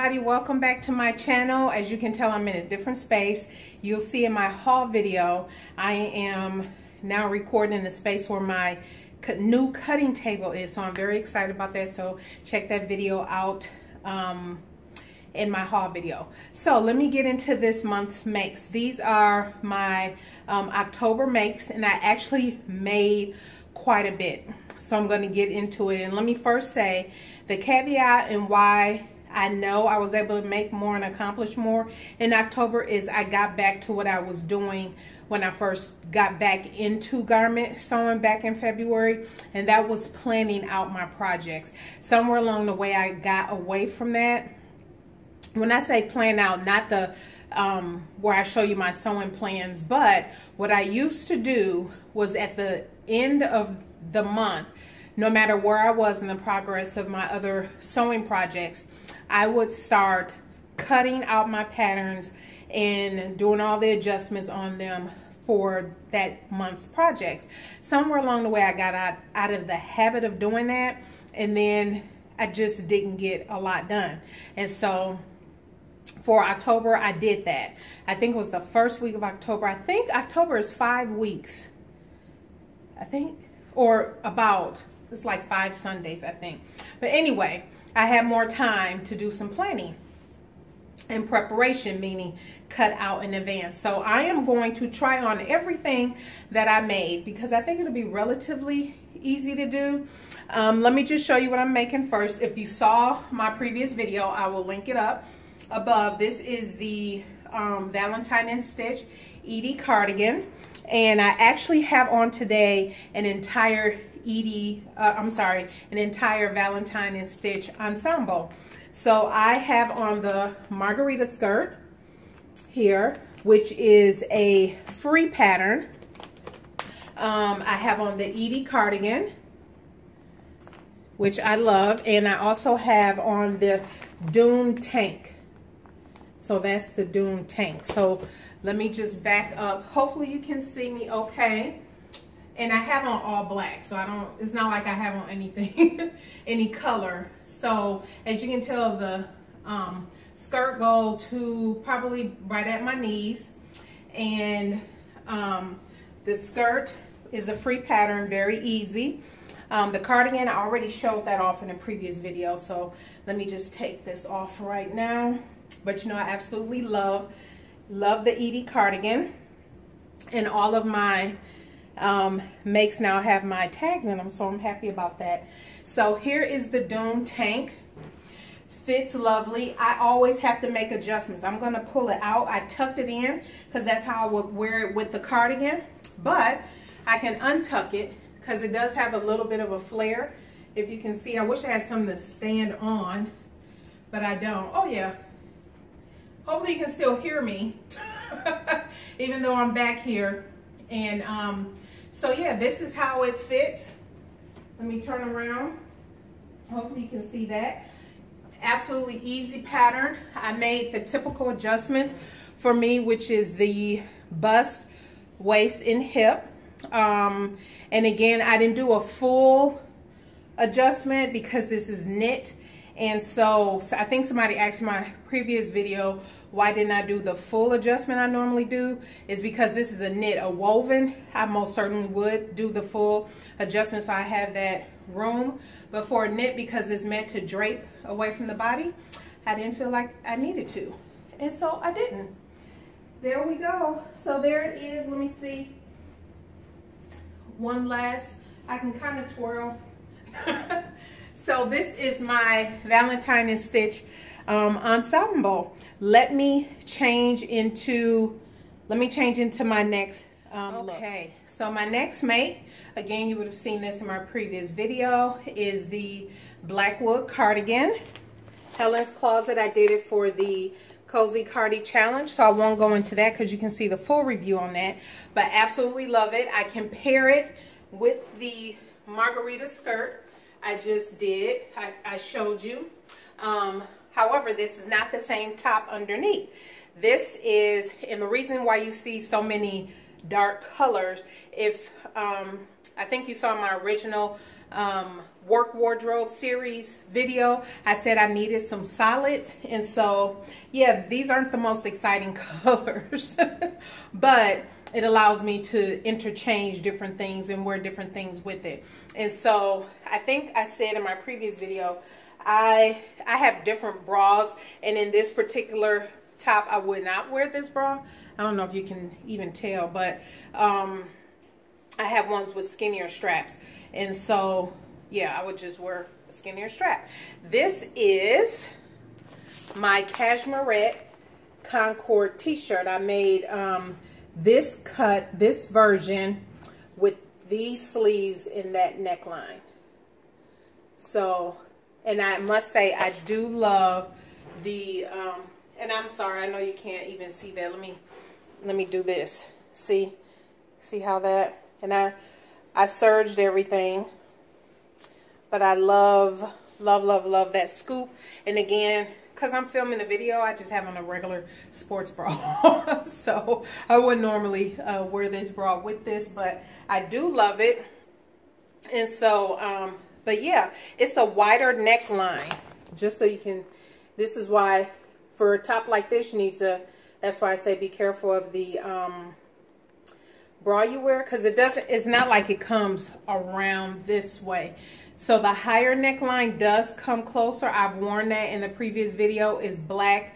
everybody, welcome back to my channel. As you can tell, I'm in a different space. You'll see in my haul video, I am now recording in the space where my new cutting table is, so I'm very excited about that. So check that video out in my haul video. So let me get into this month's makes. These are my October makes, and I actually made quite a bit, so I'm going to get into it. And let me first say the caveat and why I know I was able to make more and accomplish more in October is I got back to what I was doing when I first got back into garment sewing back in February, and that was planning out my projects. Somewhere along the way I got away from that. When I say plan out, not the where I show you my sewing plans, but what I used to do was at the end of the month, no matter where I was in the progress of my other sewing projects, I would start cutting out my patterns and doing all the adjustments on them for that month's projects. Somewhere along the way I got out of the habit of doing that, and then I just didn't get a lot done. And so for October, I did that. I think it was the first week of October. I think October is 5 weeks. I think, or about, it's like 5 Sundays, I think. But anyway, I had more time to do some planning and preparation, meaning cut out in advance. So I am going to try on everything that I made because I think it'll be relatively easy to do. Let me just show you what I'm making first. If you saw my previous video, I will link it up above. This is the Valentine and Stitch Edie cardigan, and I actually have on today an entire an entire Valentine and Stitch ensemble. So I have on the margarita skirt here, which is a free pattern. I have on the Edie cardigan, which I love, and I also have on the Dune tank. So that's the Dune tank. So let me just back up. Hopefully you can see me okay. And I have on all black, so it's not like I have on anything, any color. So as you can tell, the skirt goes to probably right at my knees. And the skirt is a free pattern, very easy. The cardigan, I already showed that off in a previous video, so let me just take this off right now. But you know, I absolutely love the Edie cardigan, and all of my makes now have my tags in them, so I'm happy about that. So here is the Dune tank. Fits lovely. I always have to make adjustments. I'm going to pull it out. I tucked it in because that's how I would wear it with the cardigan, but I can untuck it because it does have a little bit of a flare. If you can see, I wish I had something to stand on, but I don't. Oh yeah. Hopefully you can still hear me even though I'm back here. And so yeah, this is how it fits. Let me turn around. Hopefully you can see that. Absolutely easy pattern. I made the typical adjustments for me, which is the bust, waist, and hip. And again, I didn't do a full adjustment because this is knit. And so I think somebody asked my previous video, why didn't I do the full adjustment I normally do? Is because this is a knit, a woven. I most certainly would do the full adjustment so I have that room. But for a knit, because it's meant to drape away from the body, I didn't feel like I needed to. And so I didn't. There we go. So there it is. Let me see. One last, I can kind of twirl. So this is my Valentine and Stitch ensemble. Let me change into my next okay, so my next make, again, you would have seen this in my previous video, is the Blackwood cardigan. Helen's Closet, I did it for the Cozy Cardi Challenge, so I won't go into that because you can see the full review on that, but absolutely love it. I can pair it with the margarita skirt I just did. I showed you. However, this is not the same top underneath. This is, and the reason why you see so many dark colors, if I think you saw my original work wardrobe series video, I said I needed some solids. And so, yeah, these aren't the most exciting colors, but it allows me to interchange different things and wear different things with it. And so I think I said in my previous video, I have different bras, and in this particular top, I would not wear this bra. I don't know if you can even tell, but I have ones with skinnier straps. And so, yeah, I would just wear a skinnier strap. This is my Cashmerette Concord t-shirt. I made this cut, this version with these sleeves in that neckline. So, and I must say, I do love the, and I'm sorry, I know you can't even see that. Let me do this. See how that, and I serged everything, but I love that scoop. And again, because I'm filming a video, I just have on a regular sports bra. So I wouldn't normally wear this bra with this, but I do love it. And so, but yeah, it's a wider neckline, just so you can, this is why for a top like this, you need to, that's why I say be careful of the bra you wear, because it's not like it comes around this way. So the higher neckline does come closer. I've worn that in the previous video. It's black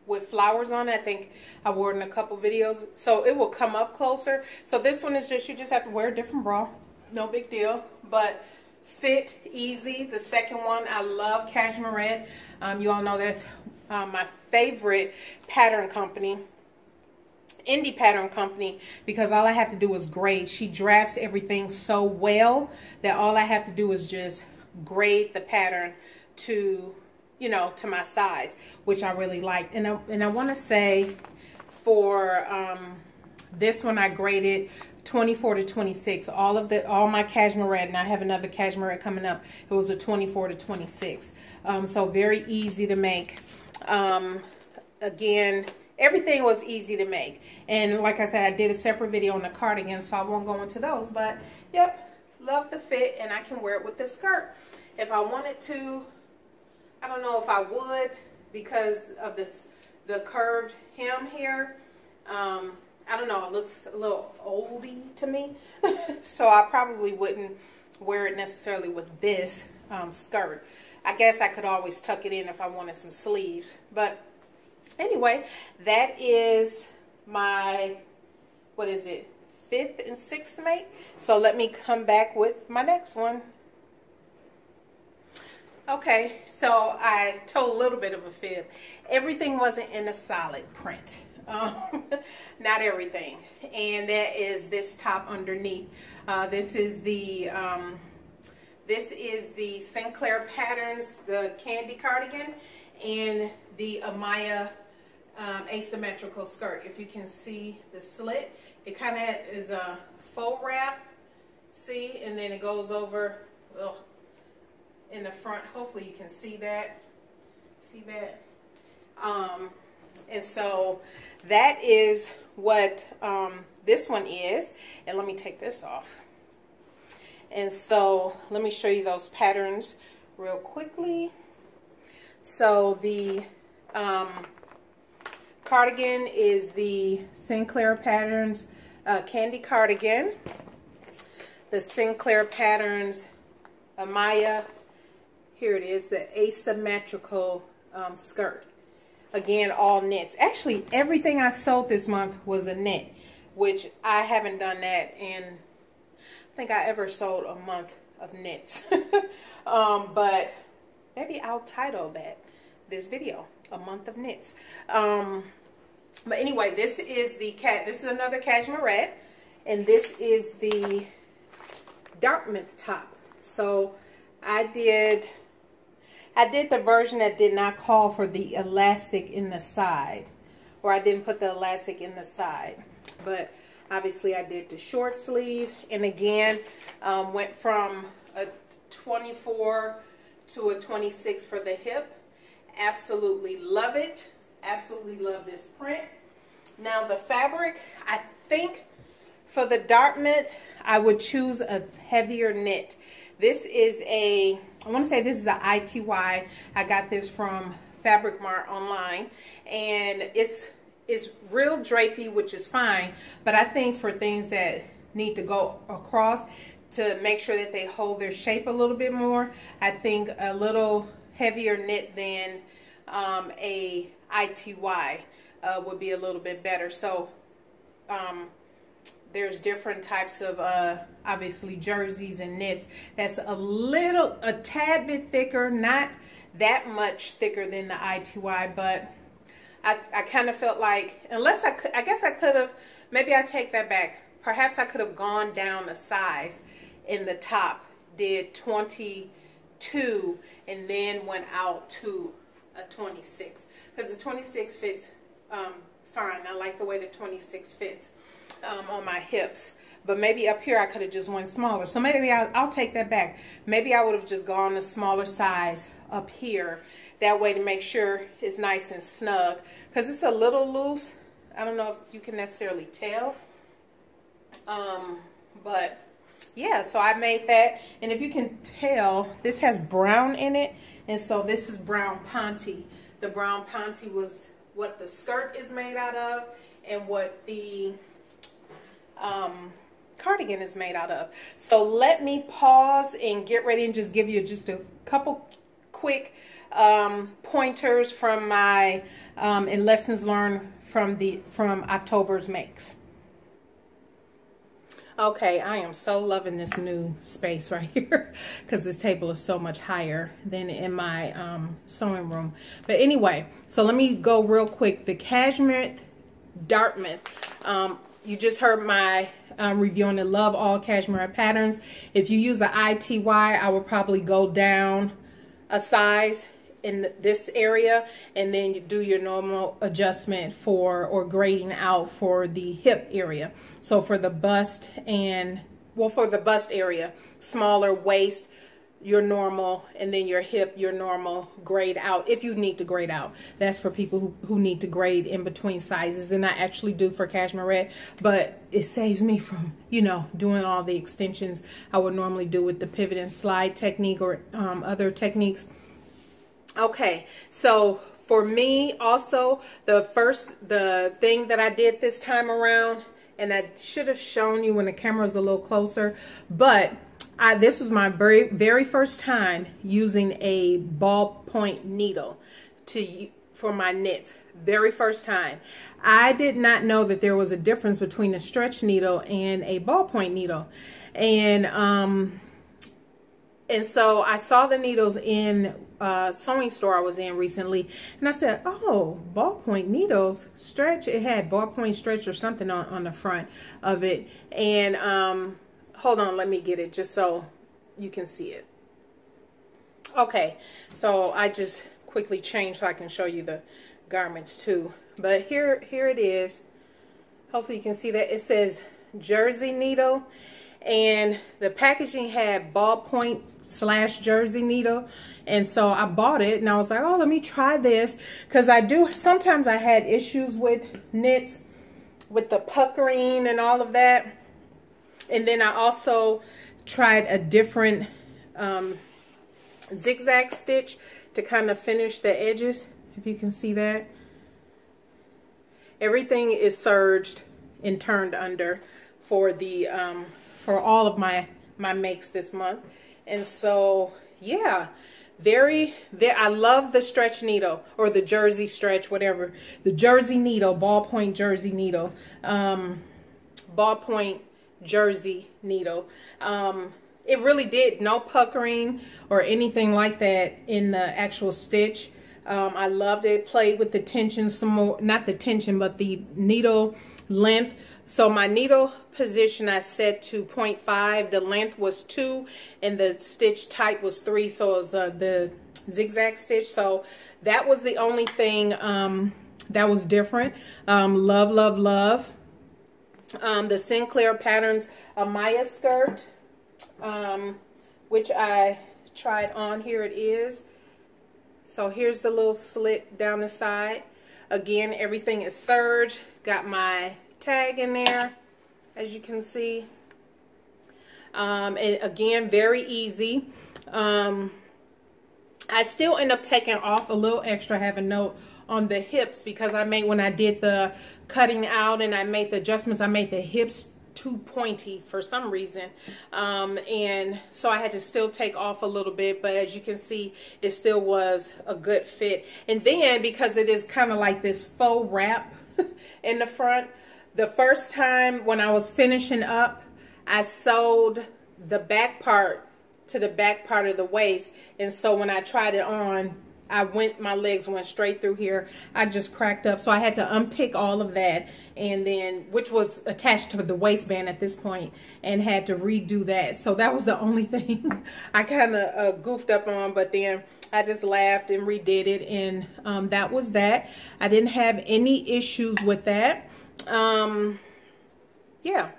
with flowers on it. I think I wore it in a couple videos. So it will come up closer. So this one is just, you just have to wear a different bra. No big deal. But fit, easy. The second one, I love Cashmerette. You all know that's my favorite pattern company. Indie pattern company, because all I have to do is grade. She drafts everything so well that all I have to do is just grade the pattern to, you know, to my size, which I really like. And I want to say for this one I graded 24 to 26. All my Cashmerette, and I have another Cashmerette coming up. It was a 24 to 26. So very easy to make. Again, everything was easy to make. And like I said, I did a separate video on the cardigan, so I won't go into those. But, yep, love the fit, and I can wear it with the skirt. If I wanted to, I don't know if I would, because of the curved hem here. I don't know, it looks a little oldie to me. So I probably wouldn't wear it necessarily with this skirt. I guess I could always tuck it in if I wanted some sleeves. But anyway, that is my, what is it, 5th and 6th make. So let me come back with my next one. Okay, so I told a little bit of a fib. Everything wasn't in a solid print. Not everything. And that is this top underneath. This is the Sinclair Patterns, the candy cardigan, and the Amaya asymmetrical skirt. If you can see the slit, it kind of is a faux wrap, see, and then it goes over in the front. Hopefully you can see that. And so that is what this one is. And let me take this off. And so let me show you those patterns real quickly. So the cardigan is the Sinclair Patterns candy cardigan. The Sinclair Patterns Amaya, here it is, the asymmetrical skirt. Again, all knits. Actually, everything I sold this month was a knit, which I haven't done that in, I think I ever sold a month of knits. But maybe I'll title this video, A Month of Knits. But anyway, this is another Cashmerette, and this is the Dartmouth top. So I did the version that did not call for the elastic in the side, or I didn't put the elastic in the side, but obviously I did the short sleeve, and again went from a 24 to a 26 for the hip. Absolutely love it. Absolutely love this print. Now the fabric, I think for the Dartmouth, I would choose a heavier knit. This is I want to say this is a ITY. I got this from Fabric Mart online, and it's real drapey, which is fine, but I think for things that need to go across to make sure that they hold their shape a little bit more, I think a little heavier knit than a ITY would be a little bit better. So there's different types of obviously jerseys and knits that's a tad bit thicker, not that much thicker than the ITY, but I kind of felt like, unless I guess I could have, maybe I take that back. Perhaps I could have gone down a size in the top, did 22, and then went out to a 26. Because the 26 fits fine. I like the way the 26 fits on my hips. But maybe up here I could have just went smaller. So maybe I'll take that back. Maybe I would have just gone a smaller size up here. That way to make sure it's nice and snug. Because it's a little loose. I don't know if you can necessarily tell. But yeah, so I made that. And if you can tell, this has brown in it. And so this is brown ponte. The brown ponte was what the skirt is made out of and what the cardigan is made out of. So let me pause and get ready and just give you just a couple quick pointers from my and lessons learned from October's makes. Okay, I am so loving this new space right here because this table is so much higher than in my sewing room. But anyway, so let me go real quick. The Cashmerette Dartmouth. You just heard my review on the Love All Cashmerette Patterns. If you use the ITY, I would probably go down a size in this area, and then you do your normal adjustment for or grading out for the hip area. So for the bust and, well, for the bust area, smaller waist, your normal, and then your hip, your normal, grade out if you need to grade out. That's for people who need to grade in between sizes, and I actually do for Cashmerette, but it saves me from, you know, doing all the extensions I would normally do with the pivot and slide technique or other techniques. Okay, so for me also, the thing that I did this time around, and I should have shown you when the camera was a little closer, but this was my very first time using a ballpoint needle for my knits. Very first time. I did not know that there was a difference between a stretch needle and a ballpoint needle, and so I saw the needles in a sewing store I was in recently, and I said, oh, ballpoint needles, stretch. It had ballpoint stretch or something on the front of it. And hold on, let me get it just so you can see it. Okay, so I just quickly changed so I can show you the garments too. But here it is. Hopefully you can see that. It says jersey needle. And the packaging had ballpoint / jersey needle, and so I bought it, and I was like, oh, let me try this, because sometimes I had issues with knits with the puckering and all of that. And then I also tried a different zigzag stitch to kind of finish the edges, if you can see that. Everything is serged and turned under for the for all of my makes this month. And so yeah, I love the stretch needle, or the jersey stretch, whatever, the jersey needle, ballpoint jersey needle, ballpoint jersey needle. It really did no puckering or anything like that in the actual stitch. I loved it. Played with the tension some more, not the tension, but the needle length. So my needle position I set to 0.5, the length was 2, and the stitch type was 3, so it was the zigzag stitch. So that was the only thing that was different. Love, love, love. The Sinclair Patterns Maya skirt, which I tried on. Here it is. So here's the little slit down the side. Again, everything is serged. Got my tag in there, as you can see. And again, very easy. I still end up taking off a little extra. I have a note on the hips because when I did the cutting out and I made the adjustments, I made the hips too pointy for some reason, and so I had to still take off a little bit, but as you can see, it still was a good fit. And then because it is kind of like this faux wrap in the front, the first time when I was finishing up, I sewed the back part to the back part of the waist, and so when I tried it on, my legs went straight through here. I just cracked up. So I had to unpick all of that, and then, which was attached to the waistband at this point, and had to redo that. So that was the only thing I kind of goofed up on, but then I just laughed and redid it, and that was that. I didn't have any issues with that. Yeah,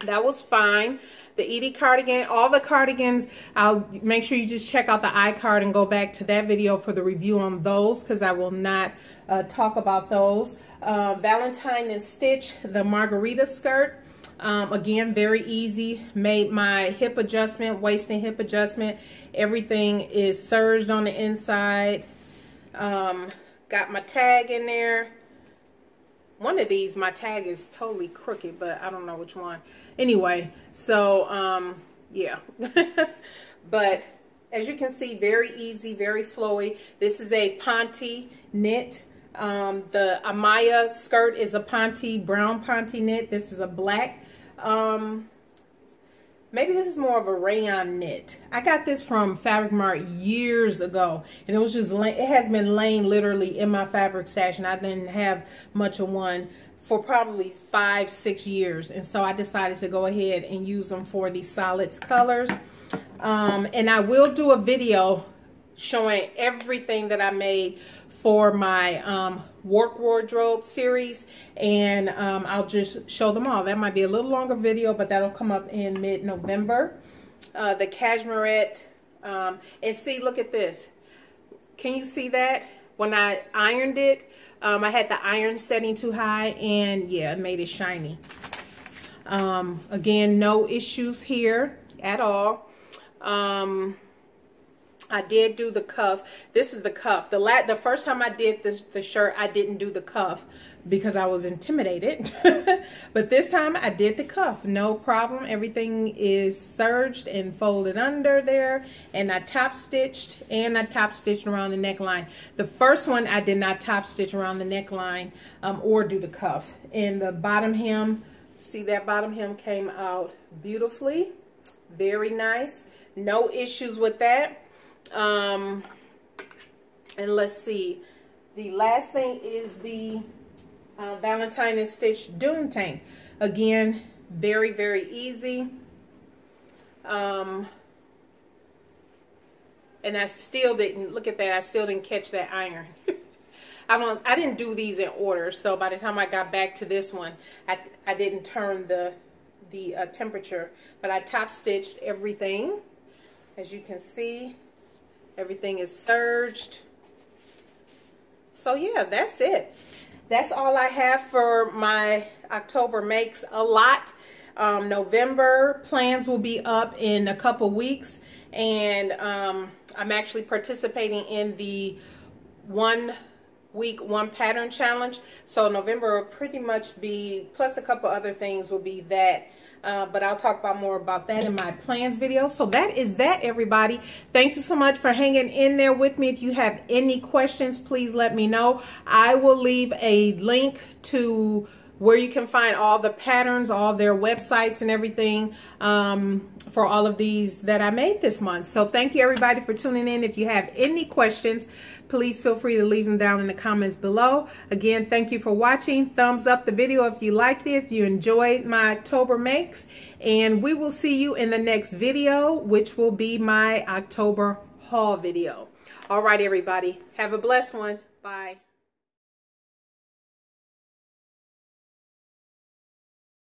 that was fine. The Edie cardigan, all the cardigans, I'll make sure you just check out the iCard and go back to that video for the review on those, because I will not talk about those. Valentine and Stitch, the margarita skirt, again, very easy. Made my hip adjustment, waist and hip adjustment. Everything is serged on the inside. Got my tag in there. One of these, my tag is totally crooked, but I don't know which one. Anyway, so, yeah. But as you can see, very easy, very flowy. This is a Ponte knit. The Amaya skirt is a Ponte, brown Ponte knit. This is a black. Maybe this is more of a rayon knit. I got this from Fabric Mart years ago, and it was just, it has been laying literally in my fabric stash, and I didn't have much of one for probably 5-6 years, and so I decided to go ahead and use them for these solids colors. And I will do a video showing everything that I made for my work wardrobe series, and I'll just show them all. That might be a little longer video, but that'll come up in mid-November. The Cashmerette, and see, look at this. Can you see that? When I ironed it, I had the iron setting too high, and yeah, it made it shiny. Again, no issues here at all. I did do the cuff. This is the cuff. The first time I did the shirt, I didn't do the cuff because I was intimidated. But this time I did the cuff. No problem. Everything is serged and folded under there. And I top stitched, and I top stitched around the neckline. The first one I did not top stitch around the neckline or do the cuff. And the bottom hem, see that bottom hem came out beautifully. Very nice. No issues with that. And let's see, the last thing is the Valentine and Stitch Doom Tank. Again, very, very easy. And I still didn't, look at that, I still didn't catch that iron. I didn't do these in order, so by the time I got back to this one, I didn't turn the temperature, but I top stitched everything. As you can see, everything is serged. So yeah, that's it. That's all I have for my October makes. A lot. November plans will be up in a couple weeks, and I'm actually participating in the 1 week 1 pattern challenge. So November will pretty much be, plus a couple other things will be that. But I'll talk more about that in my plans video. So that is that, everybody. Thank you so much for hanging in there with me. If you have any questions, please let me know. I will leave a link to where you can find all the patterns, all their websites and everything for all of these that I made this month. So thank you, everybody, for tuning in. If you have any questions, please feel free to leave them down in the comments below. Again, thank you for watching. Thumbs up the video if you liked it, if you enjoyed my October makes. And we will see you in the next video, which will be my October haul video. All right, everybody. Have a blessed one. Bye.